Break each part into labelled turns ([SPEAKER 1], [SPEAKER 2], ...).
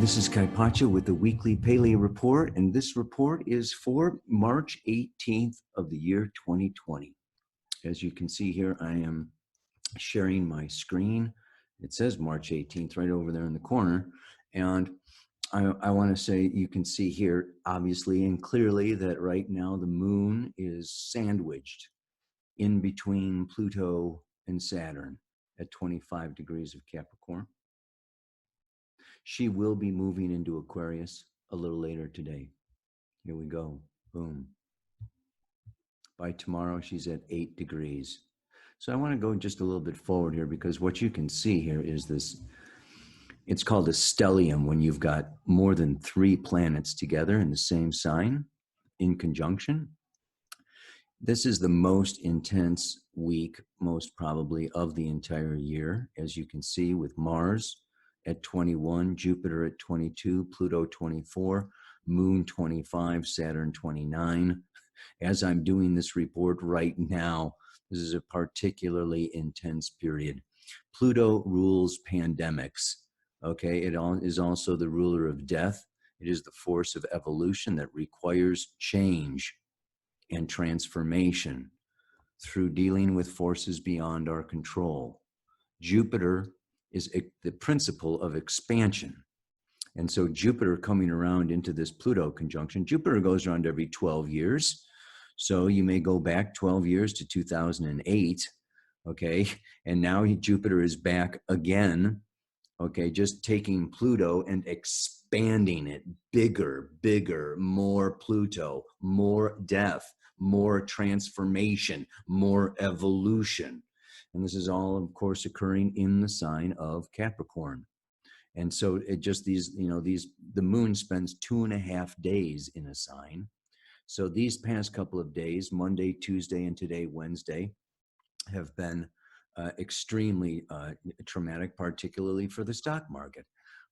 [SPEAKER 1] this is Kai Pacha with the weekly Paleo Report, and this report is for March 18th of the year 2020. As you can see here, I am sharing my screen. It says March 18th right over there in the corner, and I want to say you can see here obviously and clearly that right now the moon is sandwiched in between Pluto and Saturn at 25 degrees of Capricorn. She will be moving into Aquarius a little later today. Here we go. Boom. By tomorrow, she's at 8 degrees. So I want to go just a little bit forward here because what you can see here is this. It's called a stellium when you've got more than 3 planets together in the same sign in conjunction. This is the most intense week, most probably, of the entire year, as you can see, with Mars at 21, Jupiter at 22, Pluto 24, Moon 25, Saturn 29. As I'm doing this report right now, this is a particularly intense period. Pluto rules pandemics, okay? It is also the ruler of death. It is the force of evolution that requires change and transformation through dealing with forces beyond our control. Jupiter is the principle of expansion. And so Jupiter coming around into this Pluto conjunction, Jupiter goes around every 12 years. So you may go back 12 years to 2008, okay? And now Jupiter is back again, okay? Just taking Pluto and expanding it, bigger, more Pluto, more death, more transformation, more evolution. And this is all, of course, occurring in the sign of Capricorn. And so it just the moon spends 2.5 days in a sign. So these past couple of days, Monday, Tuesday, and today, Wednesday, have been extremely traumatic, particularly for the stock market.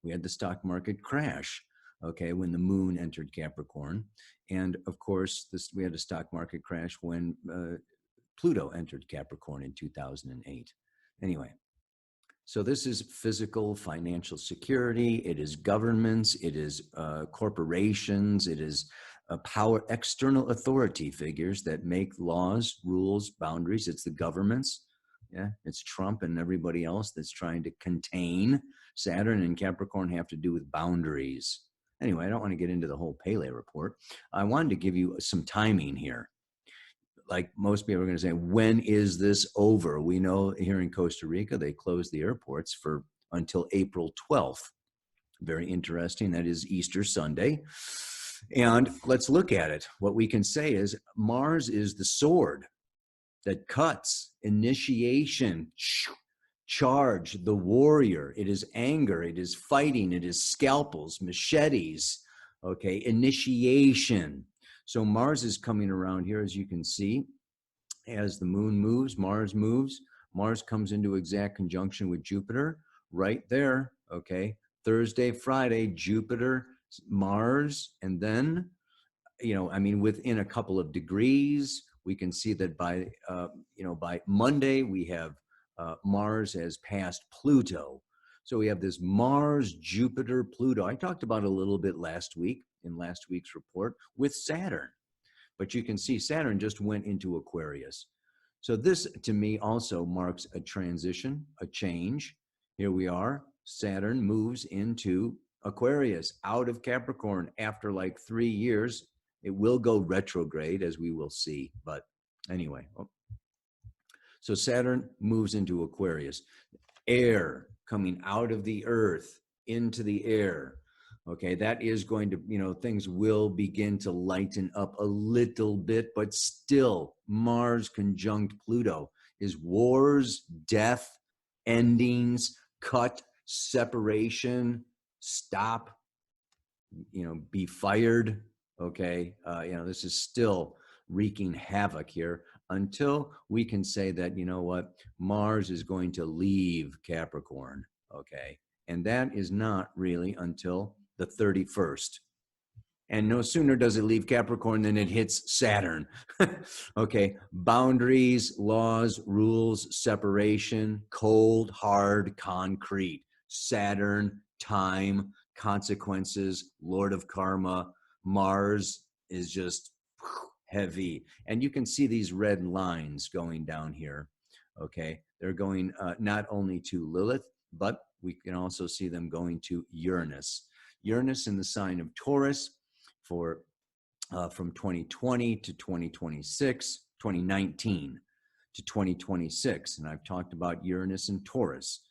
[SPEAKER 1] We had the stock market crash, okay, when the moon entered Capricorn. And of course, we had a stock market crash when Pluto entered Capricorn in 2008. Anyway, so this is physical, financial security. It is governments. It is corporations. It is power, external authority figures that make laws, rules, boundaries. It's the governments. Yeah, it's Trump and everybody else that's trying to contain. Saturn and Capricorn have to do with boundaries. Anyway, I don't want to get into the whole Paleo report. I wanted to give you some timing here. Like most people are going to say, when is this over? We know here in Costa Rica, they closed the airports until April 12th. Very interesting. That is Easter Sunday. And let's look at it. What we can say is Mars is the sword that cuts, initiation, charge, the warrior. It is anger. It is fighting. It is scalpels, machetes, okay, initiation. So Mars is coming around here, as you can see. As the moon moves, Mars moves. Mars comes into exact conjunction with Jupiter right there, okay? Thursday, Friday, Jupiter, Mars, and then, within a couple of degrees, we can see that by Monday, we have Mars has passed Pluto. So we have this Mars, Jupiter, Pluto. I talked about it a little bit last week in last week's report with Saturn. But you can see Saturn just went into Aquarius. So this, to me, also marks a transition, a change. Here we are. Saturn moves into Aquarius, out of Capricorn after like 3 years. It will go retrograde, as we will see. But anyway, so Saturn moves into Aquarius. Air coming out of the earth into the air. Okay, that is going to, things will begin to lighten up a little bit, but still Mars conjunct Pluto is wars, death, endings, cut, separation, stop, be fired. Okay, this is still wreaking havoc here until we can say that, Mars is going to leave Capricorn. Okay, and that is not really until the 31st. And no sooner does it leave Capricorn than it hits Saturn. Okay, boundaries, laws, rules, separation, cold, hard, concrete. Saturn, time, consequences, Lord of Karma. Mars is just heavy. And you can see these red lines going down here. Okay. They're going not only to Lilith, but we can also see them going to Uranus. Uranus in the sign of Taurus for from 2020 to 2026, 2019 to 2026. And I've talked about Uranus and Taurus.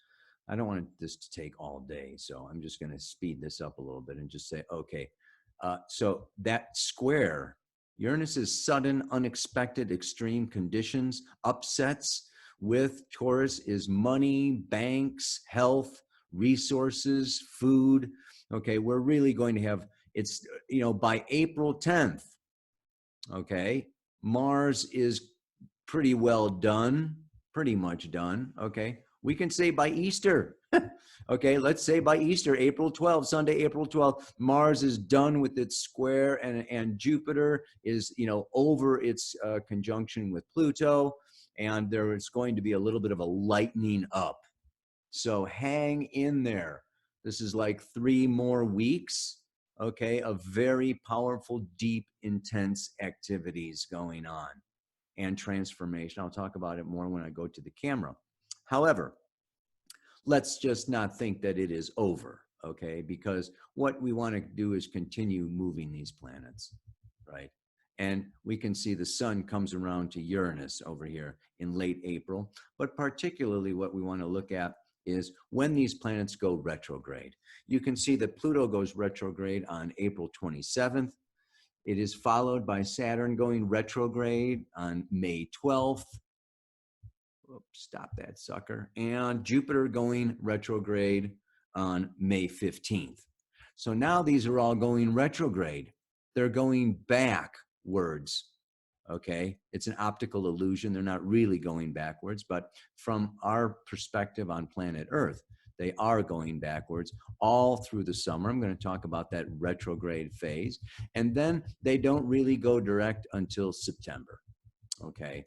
[SPEAKER 1] I don't want this to take all day, so I'm just going to speed this up a little bit and just say, okay, so that square, Uranus's sudden, unexpected, extreme conditions, upsets with Taurus is money, banks, health, resources, food. Okay, we're really going to have, it's, you know, by April 10th, okay, Mars is pretty well done, pretty much done, okay? We can say by Easter, okay, let's say by Easter, April 12th, Sunday, April 12th, Mars is done with its square and Jupiter is, you know, over its conjunction with Pluto, and there is going to be a little bit of a lightening up. So hang in there. This is like 3 more weeks, okay, of very powerful, deep, intense activities going on and transformation. I'll talk about it more when I go to the camera. However, let's just not think that it is over, okay? Because what we want to do is continue moving these planets, right? And we can see the sun comes around to Uranus over here in late April. But particularly what we want to look at is when these planets go retrograde. You can see that Pluto goes retrograde on April 27th. It is followed by Saturn going retrograde on May 12th. Oops, stop that sucker. And Jupiter going retrograde on May 15th. So now these are all going retrograde. They're going backwards. Okay, it's an optical illusion. They're not really going backwards, but from our perspective on planet Earth, they are going backwards all through the summer. I'm going to talk about that retrograde phase. And then they don't really go direct until September. Okay.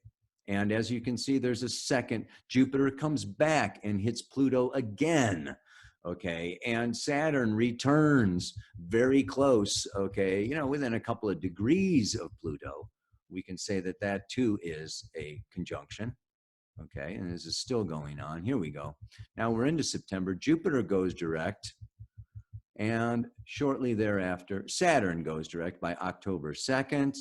[SPEAKER 1] And as you can see, there's a second. Jupiter comes back and hits Pluto again. Okay. And Saturn returns very close. Okay. You know, within a couple of degrees of Pluto. We can say that that too is a conjunction. Okay, and this is still going on. Here we go. Now we're into September. Jupiter goes direct, and shortly thereafter, Saturn goes direct by October 2nd.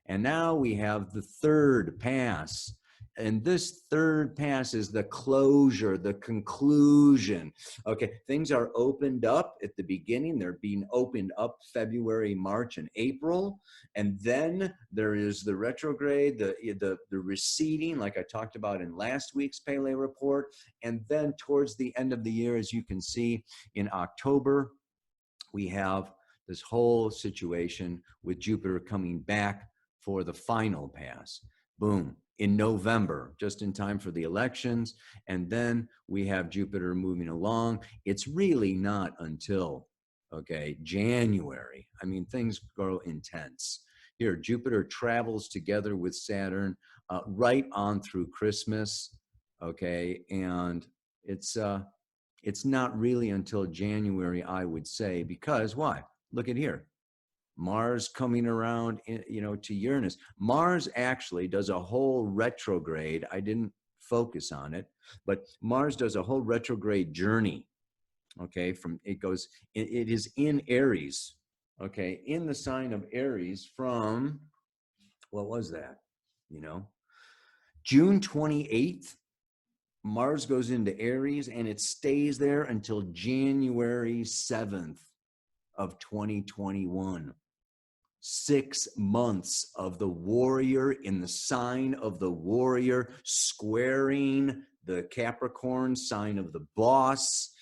[SPEAKER 1] And now we have the third pass. And this third pass is the closure, the conclusion. Okay, things are opened up at the beginning. They're being opened up February, March, and April. And then there is the retrograde, the receding, like I talked about in last week's Pele report. And then towards the end of the year, as you can see in October, we have this whole situation with Jupiter coming back for the final pass. Boom. In November, just in time for the elections. And then we have Jupiter moving along. It's really not until, okay, January. I mean, things grow intense. Here, Jupiter travels together with Saturn right on through Christmas, okay? And it's not really until January, I would say, because why? Look at here. Mars coming around, you know, to Uranus. Mars actually does a whole retrograde. I didn't focus on it, but Mars does a whole retrograde journey. Okay, from it goes, it is in Aries. Okay, in the sign of Aries from, what was that? You know, June 28th, Mars goes into Aries and it stays there until January 7th of 2021. 6 months of the warrior in the sign of the warrior, squaring the Capricorn sign of the boss.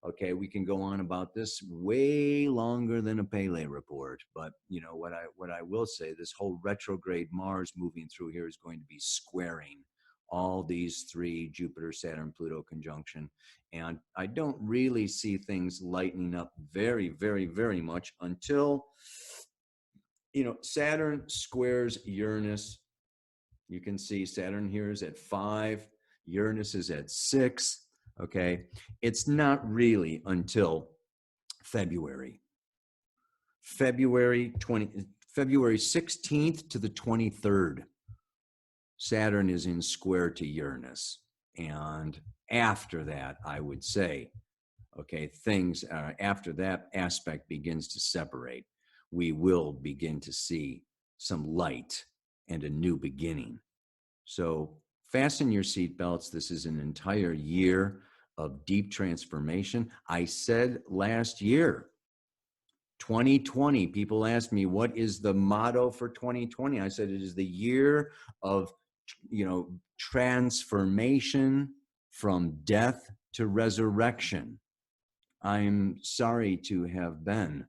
[SPEAKER 1] Okay, we can go on about this way longer than a Pele report, but you know what I will say, this whole retrograde Mars moving through here is going to be squaring all these 3, Jupiter, Saturn, Pluto conjunction. And I don't really see things lightening up very, very, very much until, you know, Saturn squares Uranus. You can see Saturn here is at 5, Uranus is at 6. Okay, it's not really until February 16th to the 23rd. Saturn is in square to Uranus. And after that, I would say, okay, things after that aspect begins to separate, we will begin to see some light and a new beginning. So fasten your seatbelts. This is an entire year of deep transformation. I said last year, 2020, people asked me, what is the motto for 2020? I said, it is the year of, transformation from death to resurrection. I'm sorry to have been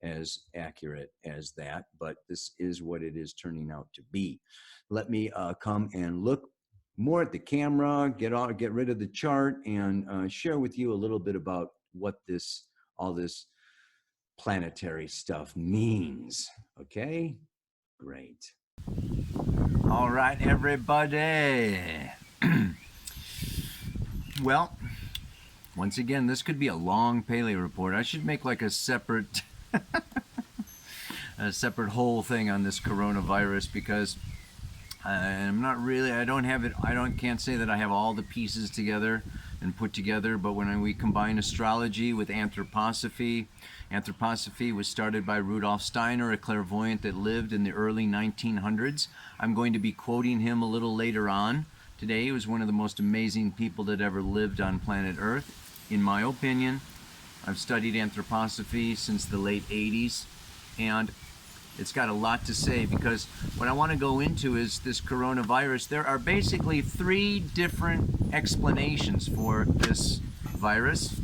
[SPEAKER 1] as accurate as that, but this is what it is turning out to be. Let me come and look more at the camera, get rid of the chart, and share with you a little bit about what all this planetary stuff means. Okay, great. All right, everybody. Well, once again, this could be a long paleo report. I should make like a separate whole thing on this coronavirus, because I'm not really, can't say that I have all the pieces together and put together, but when we combine astrology with anthroposophy was started by Rudolf Steiner, a clairvoyant that lived in the early 1900s. I'm going to be quoting him a little later on today. He was one of the most amazing people that ever lived on planet Earth, in my opinion. I've studied anthroposophy since the late 80s, and it's got a lot to say, because what I want to go into is this coronavirus. There are basically 3 different explanations for this virus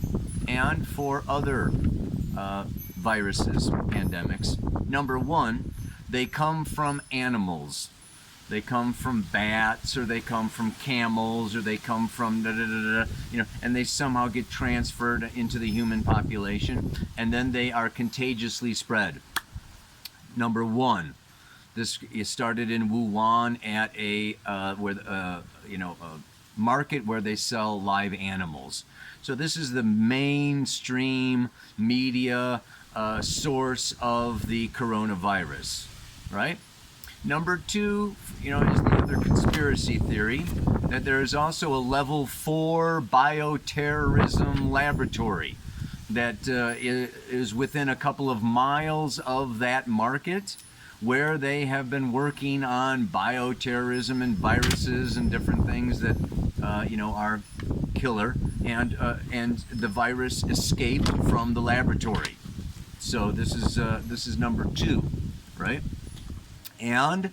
[SPEAKER 1] and for other viruses, pandemics. Number 1, they come from animals. They come from bats, or they come from camels, or they come from and they somehow get transferred into the human population, and then they are contagiously spread. Number 1, this started in Wuhan at a market where they sell live animals. So this is the mainstream media source of the coronavirus, right? Number 2, is the other conspiracy theory, that there is also a level 4 bioterrorism laboratory that is within a couple of miles of that market, where they have been working on bioterrorism and viruses and different things that are killer, and the virus escaped from the laboratory. So this is number 2, right? And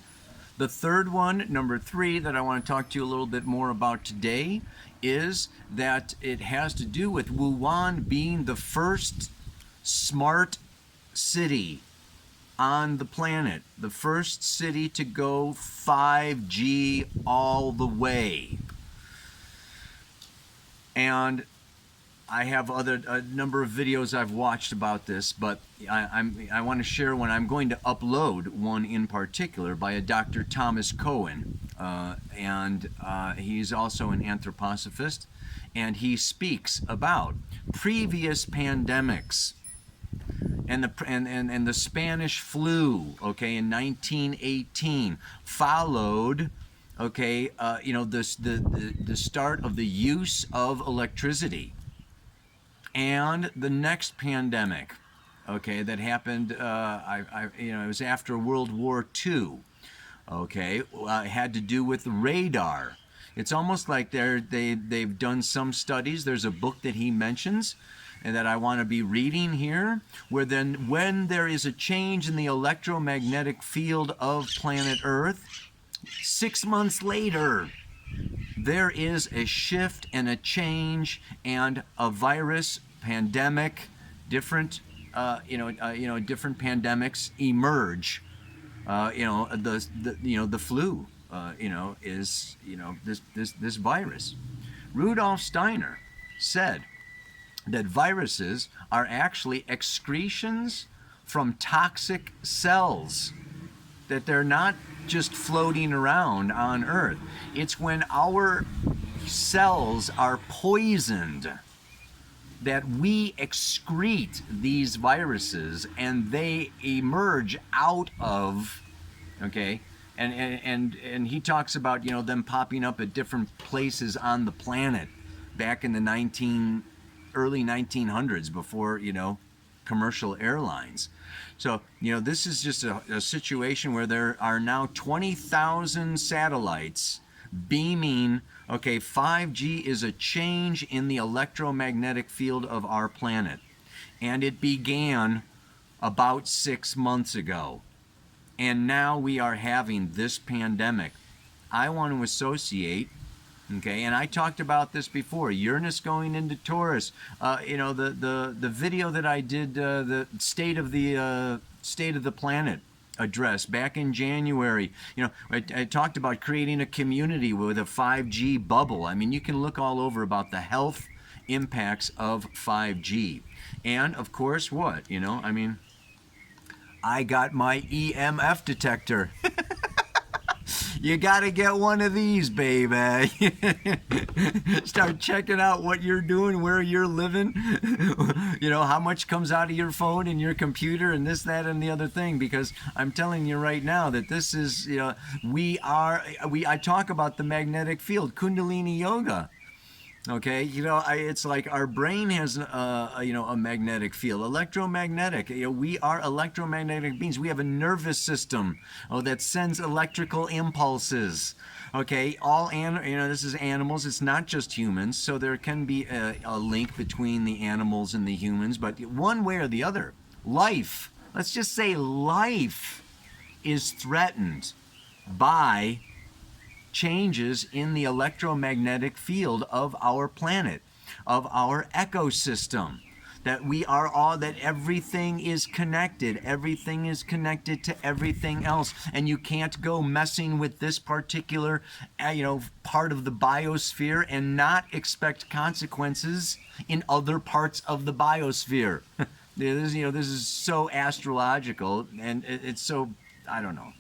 [SPEAKER 1] the third one, number 3, that I want to talk to you a little bit more about today, is that it has to do with Wuhan being the first smart city on the planet, the first city to go 5G all the way. And I have a number of videos I've watched about this, but I want to share one. I'm going to upload one in particular by a Dr. Thomas Cohen, and he's also an anthroposophist, and he speaks about previous pandemics and the Spanish flu, okay, in 1918, followed, okay, the start of the use of electricity. And the next pandemic, okay, that happened, it was after World War II, okay, had to do with radar. It's almost like they've done some studies. There's a book that he mentions and that I want to be reading here, where then when there is a change in the electromagnetic field of planet Earth, 6 months later, there is a shift and a change, and a virus, pandemic, different different pandemics emerge. The flu, is this virus. Rudolf Steiner said that viruses are actually excretions from toxic cells, that they're not just floating around on Earth. It's when our cells are poisoned that we excrete these viruses and they emerge out of, okay, and he talks about, you know, them popping up at different places on the planet back in the early 1900s, before, you know, commercial airlines. So, you know, this is just a situation where there are now 20,000 satellites beaming. Okay, 5G is a change in the electromagnetic field of our planet, and it began about 6 months ago. And now we are having this pandemic. I want to associate, okay, and I talked about this before, Uranus going into Taurus. You know, the video that I did, the state of the planet address back in January. You know, I talked about creating a community with a 5G bubble. I mean, you can look all over about the health impacts of 5G. And of course, what? You know, I mean, I got my EMF detector. You gotta get one of these, baby. Start checking out what you're doing, where you're living, you know, how much comes out of your phone and your computer and this, that, and the other thing. Because I'm telling you right now that this is, you know, I talk about the magnetic field, Kundalini Yoga. Okay, you know, it's like our brain has, you know, a magnetic field, electromagnetic. You know, we are electromagnetic beings. We have a nervous system, that sends electrical impulses. Okay, you know, this is animals. It's not just humans. So there can be a link between the animals and the humans, but one way or the other, life. Let's just say life is threatened by changes in the electromagnetic field of our planet, of our ecosystem. That we are all, that everything is connected. Everything is connected to everything else. And you can't go messing with this particular, you know, part of the biosphere and not expect consequences in other parts of the biosphere. This, you know, this is so astrological, and it's so, I don't know.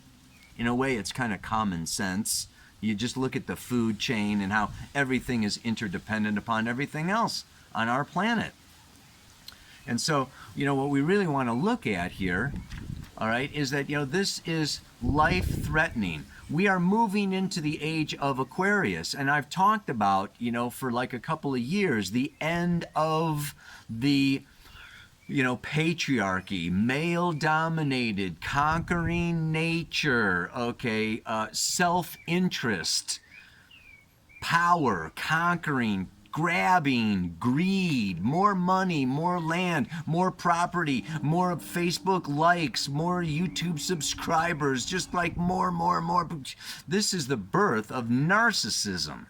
[SPEAKER 1] In a way, it's kind of common sense. You just look at the food chain and how everything is interdependent upon everything else on our planet. And so, you know, what we really want to look at here, all right, is that, you know, this is life-threatening. We are moving into the age of Aquarius, and I've talked about, you know, for like a couple of years, the end of the, you know, patriarchy, male-dominated, conquering nature, okay, self-interest, power, conquering, grabbing, greed, more money, more land, more property, more Facebook likes, more YouTube subscribers, just like more. This is the birth of narcissism.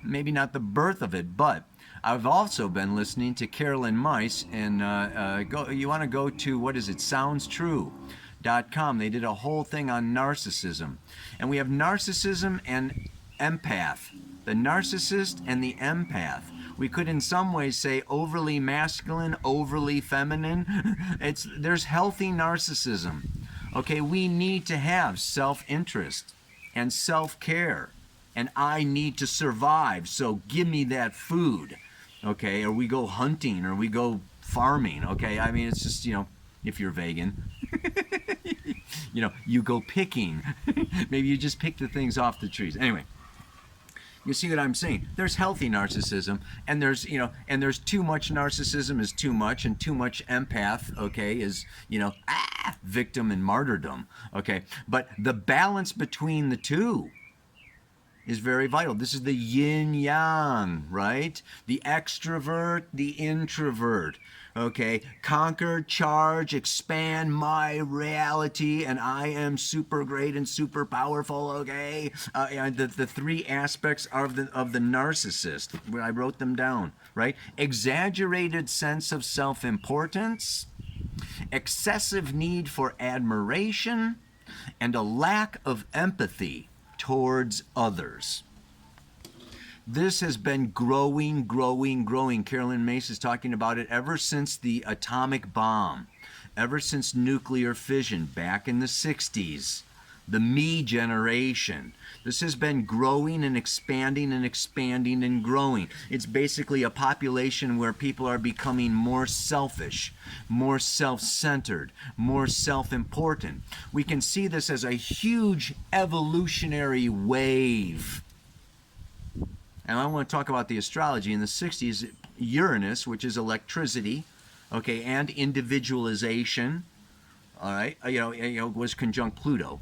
[SPEAKER 1] Maybe not the birth of it, but I've also been listening to Carolyn Myss, and you want to go to, what is it, SoundsTrue.com. They did a whole thing on narcissism. And we have narcissism and empath. The narcissist and the empath. We could in some ways say overly masculine, overly feminine. There's healthy narcissism. Okay, we need to have self-interest and self-care. And I need to survive, so give me that food. Okay, or we go hunting, or we go farming. Okay, I mean, it's just, you know, if you're vegan, you know, you go picking. Maybe you just pick the things off the trees. Anyway, you see what I'm saying? There's healthy narcissism, and there's, you know, and there's too much narcissism is too much, and too much empath, okay, is, you know, victim and martyrdom. Okay, but the balance between the two is very vital. This is the yin yang, right? The extrovert, the introvert. Okay, conquer, charge, expand my reality, and I am super great and super powerful. Okay, and the three aspects of the narcissist. I wrote them down. Right, exaggerated sense of self-importance, excessive need for admiration, and a lack of empathy towards others. This has been growing. Carolyn Myss is talking about it ever since the atomic bomb, ever since nuclear fission back in the 60s. the me generation. This has been growing and expanding and expanding and growing. It's basically a population where people are becoming more selfish, more self-centered, more self-important. We can see this as a huge evolutionary wave. And I want to talk about the astrology. In the 60s, Uranus, which is electricity, okay, and individualization, all right, was conjunct Pluto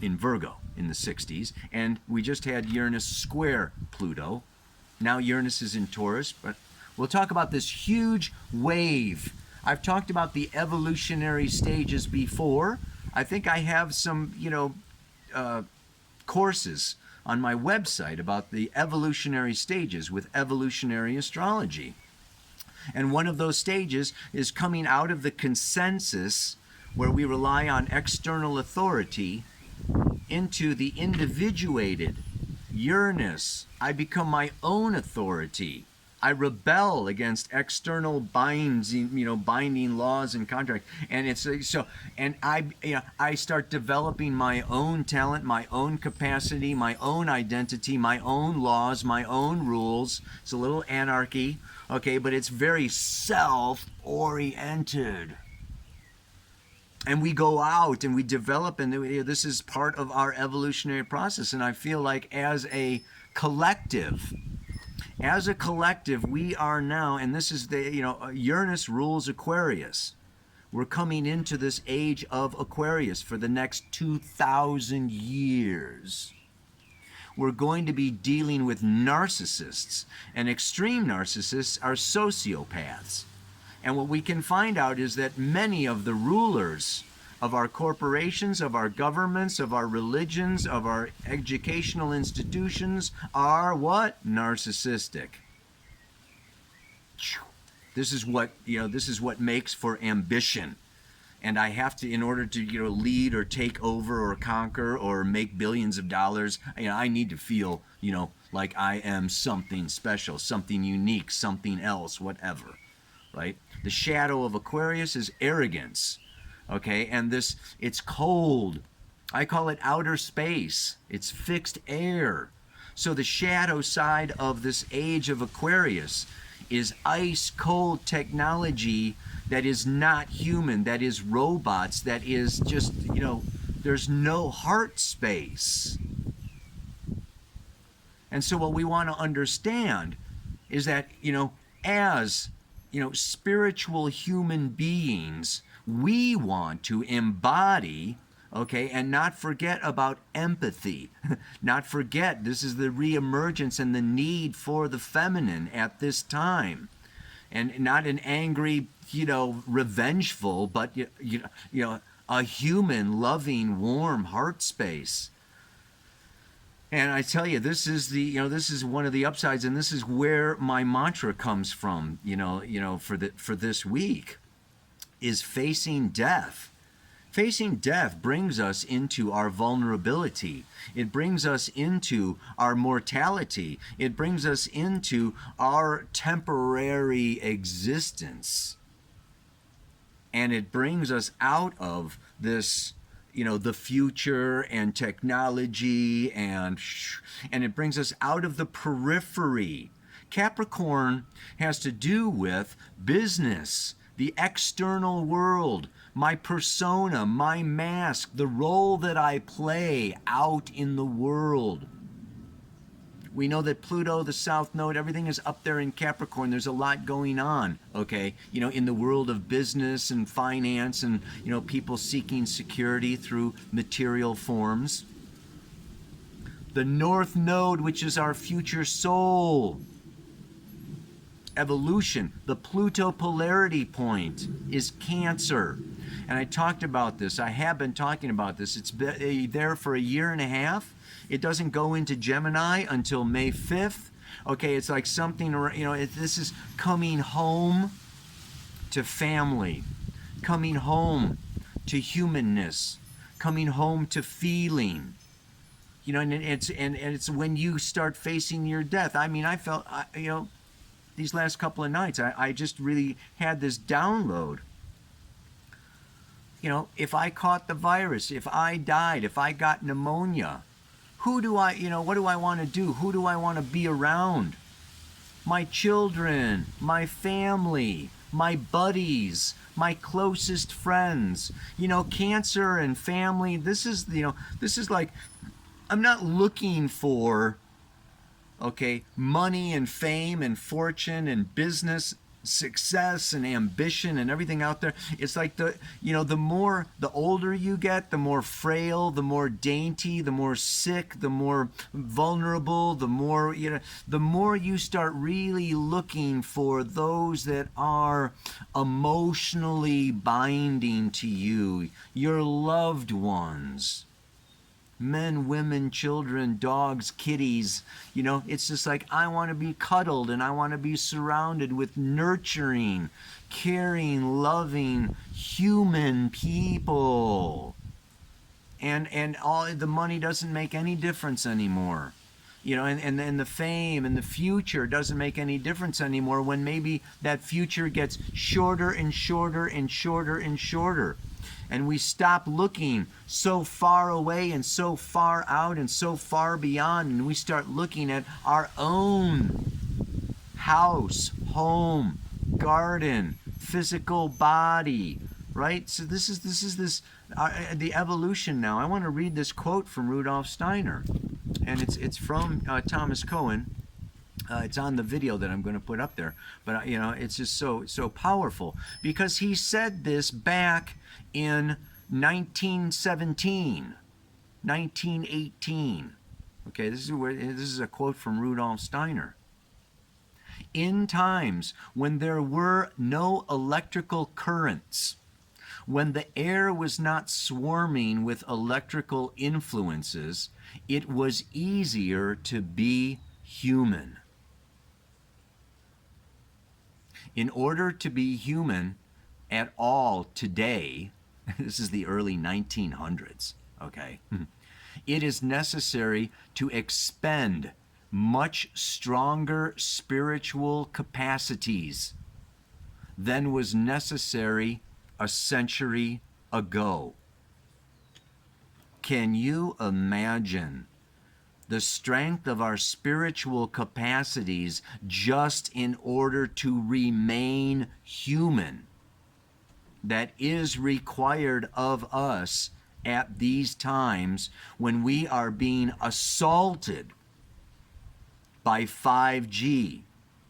[SPEAKER 1] in Virgo in the 60s, and we just had Uranus square Pluto. Now Uranus is in Taurus, but we'll talk about this huge wave. I've talked about the evolutionary stages before. I think I have some, courses on my website about the evolutionary stages with evolutionary astrology. And one of those stages is coming out of the consensus, where we rely on external authority, into the individuated Uranus. I become my own authority. I rebel against external binding laws and contracts, and it's so. And I start developing my own talent, my own capacity, my own identity, my own laws, my own rules. It's a little anarchy, okay, but it's very self-oriented. And we go out and we develop, and this is part of our evolutionary process. And I feel like as a collective, we are now, and this is Uranus rules Aquarius. We're coming into this age of Aquarius for the next 2,000 years. We're going to be dealing with narcissists, and extreme narcissists are sociopaths. And what we can find out is that many of the rulers of our corporations, of our governments, of our religions, of our educational institutions are what? Narcissistic. This is what makes for ambition. And I have to, in order to lead or take over or conquer or make billions of dollars, I need to feel like I am something special, something unique, something else, whatever. Right? The shadow of Aquarius is arrogance, okay? And it's cold. I call it outer space. It's fixed air. So the shadow side of this age of Aquarius is ice cold technology that is not human, that is robots, that is just, there's no heart space. And so what we want to understand is that, as spiritual human beings, we want to embody, okay, and not forget about empathy. Not forget, this is the reemergence and the need for the feminine at this time. And not an angry, revengeful, but, a human, loving, warm heart space. And I tell you, this is this is one of the upsides, and this is where my mantra comes from, for this week, is facing death. Facing death brings us into our vulnerability. It brings us into our mortality. It brings us into our temporary existence. And it brings us out of this, the future and technology, and it brings us out of the periphery. Capricorn has to do with business, the external world, my persona, my mask, the role that I play out in the world. We know that Pluto, the South Node, everything is up there in Capricorn. There's a lot going on, okay, in the world of business and finance and, people seeking security through material forms. The North Node, which is our future soul, evolution, the Pluto polarity point is Cancer. And I talked about this. I have been talking about this. It's been there for a year and a half. It doesn't go into Gemini until May 5th. Okay, it's like something, this is coming home to family, coming home to humanness, coming home to feeling. And it's when you start facing your death. I mean, I felt, these last couple of nights, I just really had this download. if I caught the virus, if I died, if I got pneumonia, who do I, what do I want to do? Who do I want to be around? My children, my family, my buddies, my closest friends. Cancer and family, this is like, I'm not looking for, okay, money and fame and fortune and business success and ambition and everything out there. It's like the older you get, the more frail, the more dainty, the more sick, the more vulnerable, the more you start really looking for those that are emotionally binding to you, your loved ones. Men, women, children, dogs, kitties. It's just like, I want to be cuddled and I want to be surrounded with nurturing, caring, loving human people. And all the money doesn't make any difference anymore. And the fame and the future doesn't make any difference anymore when maybe that future gets shorter and shorter and shorter and shorter. And we stop looking so far away and so far out and so far beyond, and we start looking at our own house, home, garden, physical body, right? So this is the evolution now. I want to read this quote from Rudolf Steiner, and it's from Thomas Cohen. It's on the video that I'm going to put up there, but it's just so powerful, because he said this back in 1917, 1918. Okay, this is a quote from Rudolf Steiner. In times when there were no electrical currents, when the air was not swarming with electrical influences, it was easier to be human. In order to be human at all today, this is the early 1900s, okay, it is necessary to expend much stronger spiritual capacities than was necessary a century ago. Can you imagine the strength of our spiritual capacities just in order to remain human that is required of us at these times when we are being assaulted by 5G?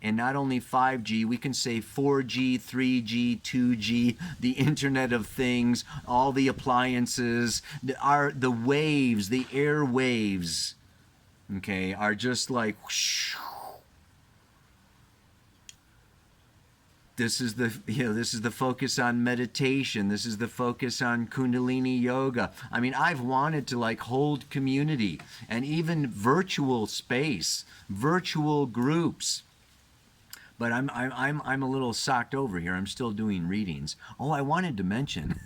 [SPEAKER 1] And not only 5G, we can say 4G, 3G, 2G, the Internet of Things, all the appliances, the waves, the air waves, okay, are just like whoosh. This is the focus on meditation. This is the focus on Kundalini yoga. I mean, I've wanted to like hold community and even virtual space, virtual groups. But I'm a little socked over here. I'm still doing readings. Oh, I wanted to mention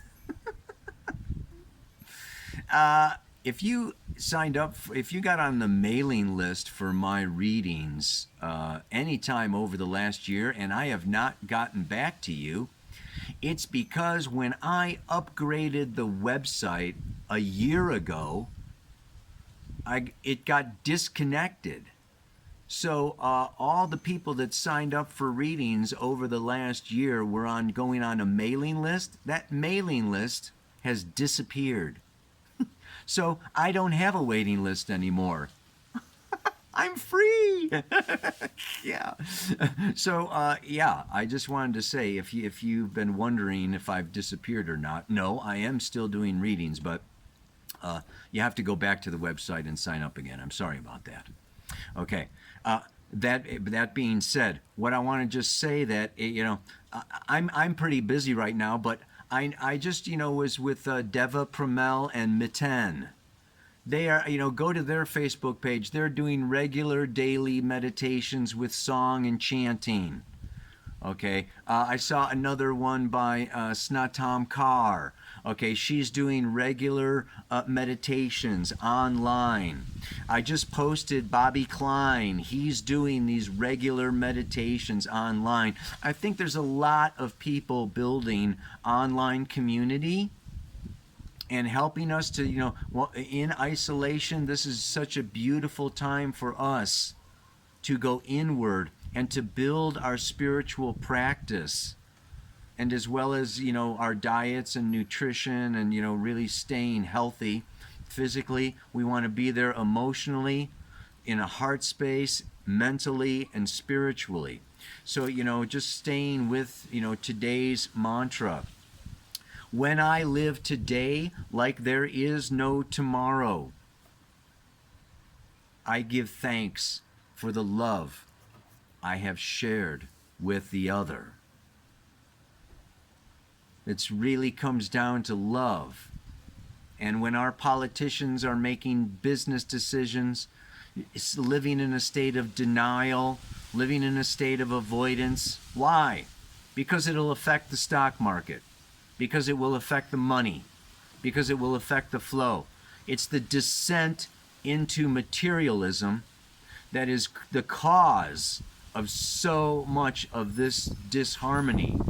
[SPEAKER 1] if you signed up, if you got on the mailing list for my readings anytime over the last year and I have not gotten back to you, it's because when I upgraded the website a year ago, it got disconnected. So all the people that signed up for readings over the last year were going on a mailing list. That mailing list has disappeared. So I don't have a waiting list anymore. I'm free. Yeah. So I just wanted to say, if you've been wondering if I've disappeared or not, no, I am still doing readings, but you have to go back to the website and sign up again. I'm sorry about that. Okay. That being said, what I want to just say that I'm pretty busy right now, but I just was with Deva Pramel and Miten. They are go to their Facebook page. They're doing regular daily meditations with song and chanting. Okay, I saw another one by Snatam Kaur. Okay, she's doing regular meditations online. I just posted Bobby Klein. He's doing these regular meditations online. I think there's a lot of people building online community. and helping us to, well, in isolation, this is such a beautiful time for us to go inward and to build our spiritual practice, and as well as, our diets and nutrition, and, really staying healthy physically. We want to be there emotionally, in a heart space, mentally, and spiritually. So, just staying with, today's mantra. When I live today like there is no tomorrow, I give thanks for the love I have shared with the other. It really comes down to love. And when our politicians are making business decisions, it's living in a state of denial, living in a state of avoidance. Why? Because it'll affect the stock market, because it will affect the money, because it will affect the flow. It's the descent into materialism that is the cause of so much of this disharmony.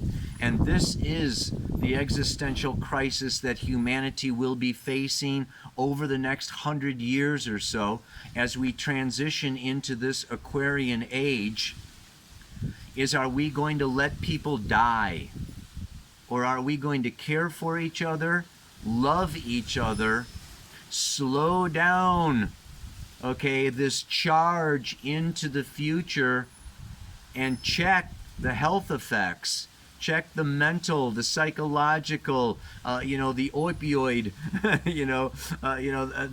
[SPEAKER 1] And this is the existential crisis that humanity will be facing over the next 100 years or so as we transition into this Aquarian age. Are we going to let people die? Or are we going to care for each other, love each other, slow down, this charge into the future, and check the health effects, check the mental, the psychological, the opioid,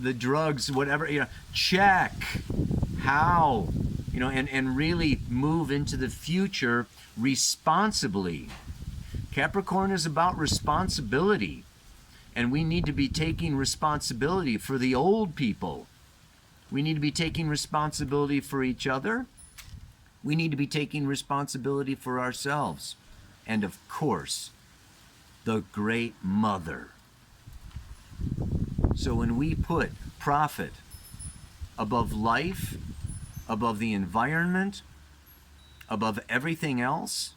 [SPEAKER 1] the drugs, whatever, check how, and really move into the future responsibly. Capricorn is about responsibility, and we need to be taking responsibility for the old people. We need to be taking responsibility for each other. We need to be taking responsibility for ourselves. And of course, the Great Mother. So when we put profit above life, above the environment, above everything else,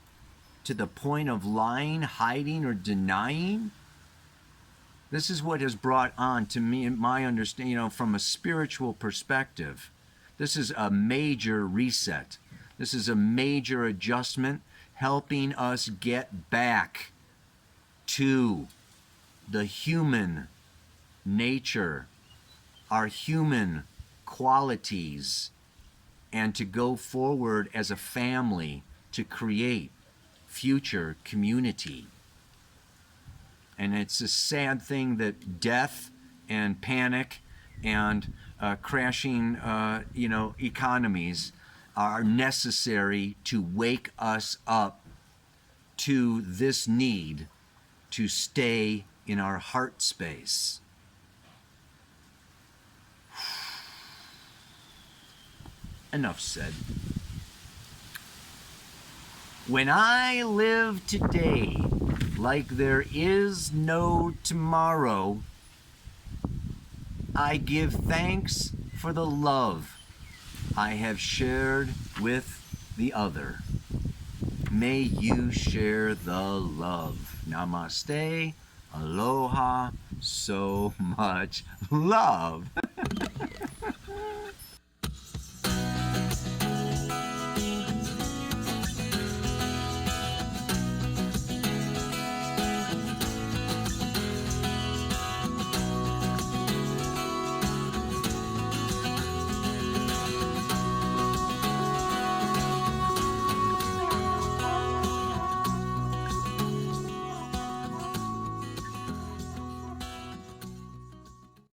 [SPEAKER 1] to the point of lying, hiding, or denying, this is what has brought on to me, my understanding, from a spiritual perspective. This is a major reset. This is a major adjustment, helping us get back to the human nature, our human qualities, and to go forward as a family to create future community. And it's a sad thing that death and panic and crashing, economies are necessary to wake us up to this need to stay in our heart space. Enough said. When I live today like there is no tomorrow, I give thanks for the love I have shared with the other. May you share the love. Namaste. Aloha. So much love.